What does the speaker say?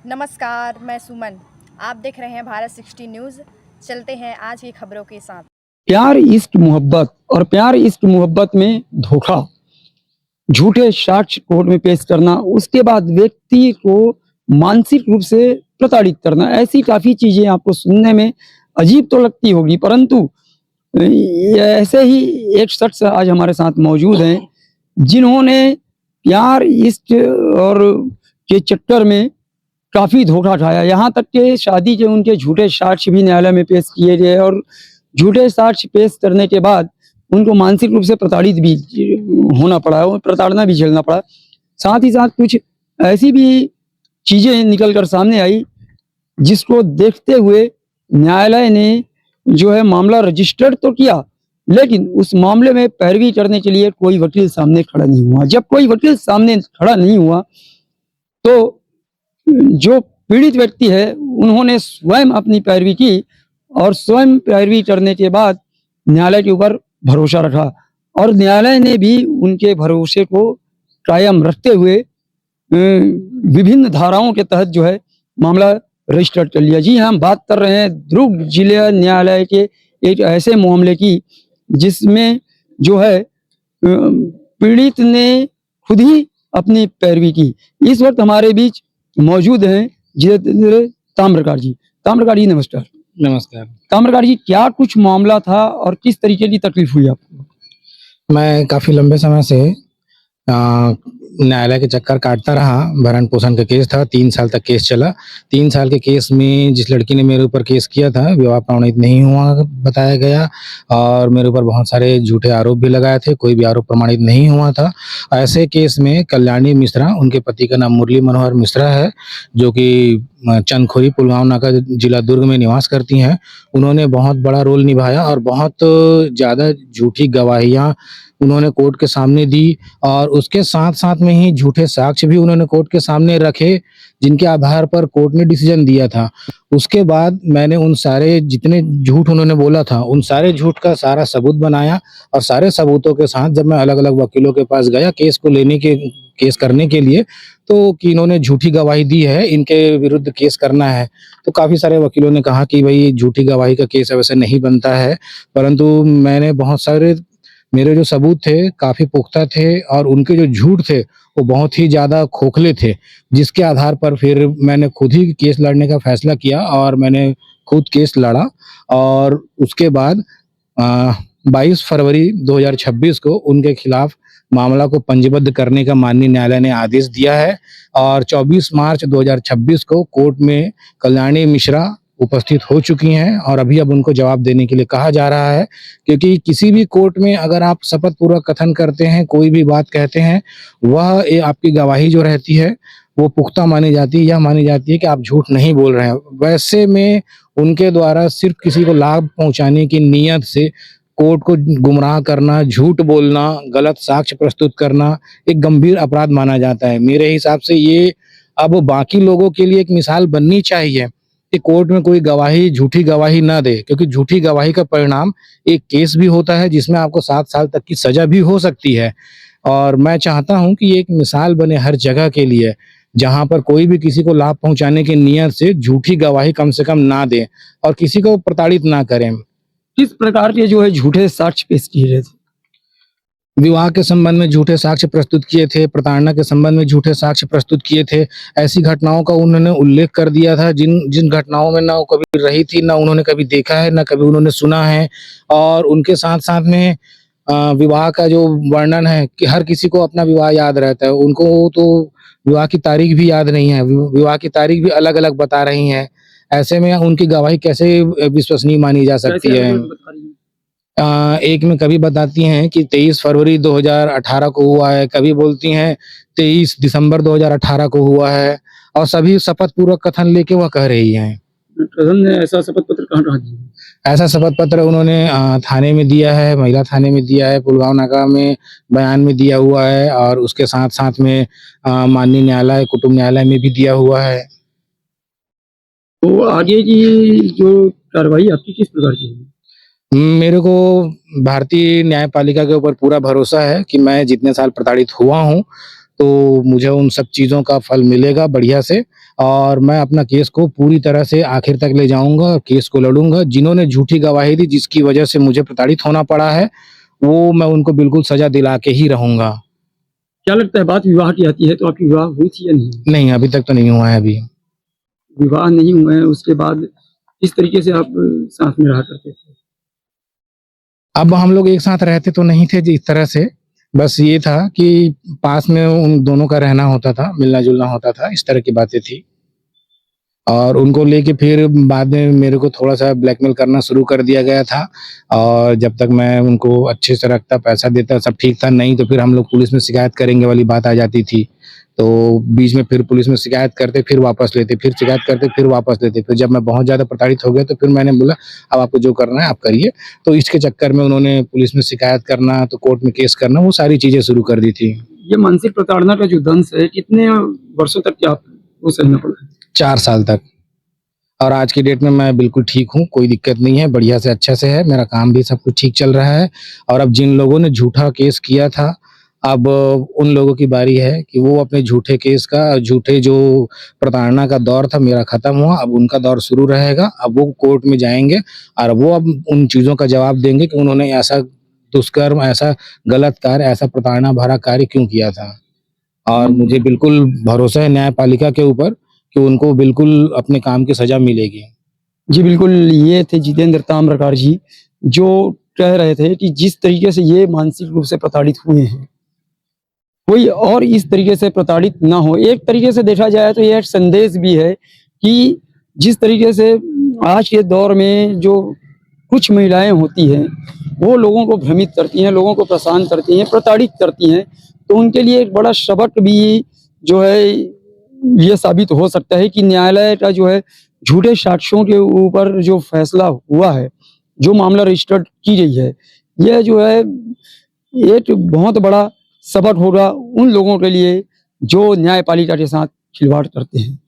नमस्कार, मैं सुमन। आप देख रहे हैं भारत 60 न्यूज़। चलते हैं आज की खबरों के साथ। प्यार इश्क मोहब्बत और प्यार इश्क मोहब्बत में धोखा, झूठे साक्ष्य कोर्ट में पेश करना, उसके बाद व्यक्ति को मानसिक रूप से प्रताड़ित करना, ऐसी काफ़ी चीज़ें आपको सुनने में अजीब तो लगती होगी, परंतु ऐसे ही एक शख्स आज हमारे साथ मौजूद हैं जिन्होंने प्यार इश्क और के चक्कर में काफ़ी धोखा खाया। यहाँ तक कि शादी के उनके झूठे साक्ष्य भी न्यायालय में पेश किए गए और झूठे साक्ष्य पेश करने के बाद उनको मानसिक रूप से प्रताड़ित भी होना पड़ा और प्रताड़ना भी झेलना पड़ा। साथ ही साथ कुछ ऐसी भी चीज़ें निकल कर सामने आई जिसको देखते हुए न्यायालय ने जो है मामला रजिस्टर्ड तो किया, लेकिन उस मामले में पैरवी करने के लिए कोई वकील सामने खड़ा नहीं हुआ। जब कोई वकील सामने खड़ा नहीं हुआ तो जो पीड़ित व्यक्ति है उन्होंने स्वयं अपनी पैरवी की और स्वयं पैरवी करने के बाद न्यायालय के ऊपर भरोसा रखा और न्यायालय ने भी उनके भरोसे को कायम रखते हुए विभिन्न धाराओं के तहत जो है मामला रजिस्टर्ड कर लिया। जी हाँ, हम बात कर रहे हैं दुर्ग जिला न्यायालय के एक ऐसे मामले की जिसमें जो है पीड़ित ने खुद ही अपनी पैरवी की। इस वक्त हमारे बीच मौजूद हैं जितेंद्र ताम्रकार जी। ताम्रकार जी नमस्कार। नमस्कार। ताम्रकार जी, क्या कुछ मामला था और किस तरीके की तकलीफ हुई आपको? मैं काफ़ी लंबे समय से न्यायालय के चक्कर काटता रहा। भरण पोषण का केस था, 3 साल तक केस चला। 3 साल के केस में जिस लड़की ने मेरे ऊपर केस किया था, विवाह प्रमाणित नहीं हुआ बताया गया और मेरे ऊपर बहुत सारे झूठे आरोप भी लगाए थे, कोई भी आरोप प्रमाणित नहीं हुआ था। ऐसे केस में कल्याणी मिश्रा, उनके पति का नाम मुरली मनोहर मिश्रा है, जो कि चंदखोरी पुलगांव नाका जिला दुर्ग में निवास करती हैं। उन्होंने बहुत बड़ा रोल निभाया और बहुत ज़्यादा झूठी गवाहियाँ उन्होंने कोर्ट के सामने दी और उसके साथ-साथ में ही झूठे साक्ष्य भी उन्होंने कोर्ट के सामने रखे, जिनके आधार पर कोर्ट ने डिसीजन दिया था। उसके बाद मैंने उन सारे जितने झूठ उन्होंने बोला था, उन सारे झूठ का सारा सबूत बनाया और सारे सबूतों के साथ जब मैं अलग-अलग वकीलों के पास गया केस करने के लिए, तो कि इन्होंने झूठी गवाही दी है, इनके विरुद्ध केस करना है। तो काफ़ी सारे वकीलों ने कहा कि भई झूठी गवाही का केस वैसे नहीं बनता है, परंतु मैंने बहुत सारे मेरे जो सबूत थे काफ़ी पुख्ता थे और उनके जो झूठ थे वो बहुत ही ज़्यादा खोखले थे, जिसके आधार पर फिर मैंने खुद ही केस लड़ने का फैसला किया और मैंने खुद केस लड़ा और उसके बाद 22 फरवरी 2026 को उनके खिलाफ मामला को पंजीबद्ध करने का माननीय न्यायालय ने आदेश दिया है और 24 मार्च 2026 को कोर्ट में कल्याणी मिश्रा उपस्थित हो चुकी हैं और अभी अब उनको जवाब देने के लिए कहा जा रहा है, क्योंकि किसी भी कोर्ट में अगर आप शपथ पूर्वक कथन करते हैं, कोई भी बात कहते हैं, वह आपकी गवाही जो रहती है वो पुख्ता मानी जाती है, यह मानी जाती है कि आप झूठ नहीं बोल रहे हैं। वैसे में उनके द्वारा सिर्फ किसी को लाभ पहुंचाने की नीयत से कोर्ट को गुमराह करना, झूठ बोलना, गलत साक्ष्य प्रस्तुत करना एक गंभीर अपराध माना जाता है। मेरे हिसाब से ये अब बाकी लोगों के लिए एक मिसाल बननी चाहिए कि कोर्ट में कोई गवाही झूठी गवाही ना दे, क्योंकि झूठी गवाही का परिणाम एक केस भी होता है जिसमें आपको 7 साल तक की सजा भी हो सकती है। और मैं चाहता हूं कि ये एक मिसाल बने हर जगह के लिए, जहां पर कोई भी किसी को लाभ पहुंचाने की नीयत से झूठी गवाही कम से कम ना दे और किसी को प्रताड़ित ना करें। किस प्रकार के जो है झूठे साक्ष्य पेश किए गए थे? विवाह के संबंध में झूठे साक्ष्य प्रस्तुत किए थे, प्रताड़ना के संबंध में झूठे साक्ष्य प्रस्तुत किए थे। ऐसी घटनाओं का उन्होंने उल्लेख कर दिया था जिन घटनाओं में ना वो कभी रही थी, ना उन्होंने कभी देखा है, ना कभी उन्होंने सुना है। और उनके साथ-साथ में विवाह का जो वर्णन है कि हर किसी को अपना विवाह याद रहता है, उनको तो विवाह की तारीख भी याद नहीं है, विवाह की तारीख भी अलग-अलग बता रही हैं। ऐसे में उनकी गवाही कैसे विश्वसनीय मानी जा सकती है? एक में कभी बताती हैं कि 23 फरवरी 2018 को हुआ है, कभी बोलती हैं 23 दिसंबर 2018 को हुआ है और सभी शपथ पूर्वक कथन लेके वह कह रही हैं। ऐसा शपथ पत्र कहाँ दिया? ऐसा शपथ पत्र उन्होंने थाने में दिया है, महिला थाने में दिया है, पुलगांव नाका में बयान में दिया हुआ है और उसके साथ-साथ में माननीय न्यायालय, कुटुम्ब न्यायालय में भी दिया हुआ है। तो आगे की जो कार्रवाई आपकी किस प्रकार की होगी? मेरे को भारतीय न्यायपालिका के ऊपर पूरा भरोसा है कि मैं जितने साल प्रताड़ित हुआ हूँ, तो मुझे उन सब चीज़ों का फल मिलेगा बढ़िया से और मैं अपना केस को पूरी तरह से आखिर तक ले जाऊँगा और केस को लड़ूँगा। जिन्होंने झूठी गवाही दी, जिसकी वजह से मुझे प्रताड़ित होना पड़ा है, वो मैं उनको बिल्कुल सज़ा दिला के ही रहूँगा। क्या लगता है, बात विवाह की आती है तो आपकी विवाह हुई थी या नहीं? नहीं, अभी तक तो नहीं हुआ है अभी। विवाह नहीं हुआ है, उसके बाद किस तरीके से आप साथ में रहा करते थे? अब हम लोग एक साथ रहते तो नहीं थे जी इस तरह से, बस ये था कि पास में उन दोनों का रहना होता था, मिलना-जुलना होता था, इस तरह की बातें थी। और उनको लेके फिर बाद में मेरे को थोड़ा-सा ब्लैकमेल करना शुरू कर दिया गया था और जब तक मैं उनको अच्छे से रखता, पैसा देता, सब ठीक था, नहीं तो फिर हम लोग पुलिस में शिकायत करेंगे वाली बात आ जाती थी। तो बीच में फिर पुलिस में शिकायत करते, फिर वापस लेते, फिर शिकायत करते, फिर वापस लेते। फिर जब मैं बहुत ज़्यादा प्रताड़ित हो गया तो फिर मैंने बोला, अब आपको जो करना है आप करिए। तो इसके चक्कर में उन्होंने पुलिस में शिकायत करना, तो कोर्ट में केस करना, वो सारी चीज़ें शुरू कर दी थी। ये मानसिक प्रताड़ना का जो दंश है, कितने वर्षों तक क्या आपको सहना पड़ा? 4 साल तक। और आज की डेट में मैं बिल्कुल ठीक हूँ, कोई दिक्कत नहीं है, बढ़िया से अच्छा से है, मेरा काम भी सब कुछ ठीक चल रहा है और अब जिन लोगों ने झूठा केस किया था, अब उन लोगों की बारी है कि वो अपने झूठे केस का झूठे जो प्रताड़ना का दौर था मेरा खत्म हुआ, अब उनका दौर शुरू रहेगा। अब वो कोर्ट में जाएँगे और वो अब उन चीज़ों का जवाब देंगे कि उन्होंने ऐसा दुष्कर्म, ऐसा गलत कार्य, ऐसा प्रताड़ना भरा कार्य क्यों किया था। और मुझे बिल्कुल भरोसा है न्यायपालिका के ऊपर कि उनको बिल्कुल अपने काम की सज़ा मिलेगी। जी बिल्कुल, ये थे जितेंद्र ताम्रकार जी, जो कह रहे थे कि जिस तरीके से ये मानसिक रूप से प्रताड़ित हुए हैं, कोई और इस तरीके से प्रताड़ित ना हो। एक तरीके से देखा जाए तो ये एक संदेश भी है कि जिस तरीके से आज के दौर में जो कुछ महिलाएँ होती हैं, वो लोगों को भ्रमित करती हैं, लोगों को परेशान करती हैं, प्रताड़ित करती हैं, तो उनके लिए एक बड़ा सबक भी जो है ये साबित हो सकता है कि न्यायालय का जो है झूठे साक्ष्यों के ऊपर जो फैसला हुआ है, जो मामला रजिस्टर्ड की गई है, यह जो है एक बहुत बड़ा सबक होगा उन लोगों के लिए जो न्यायपालिका के साथ खिलवाड़ करते हैं।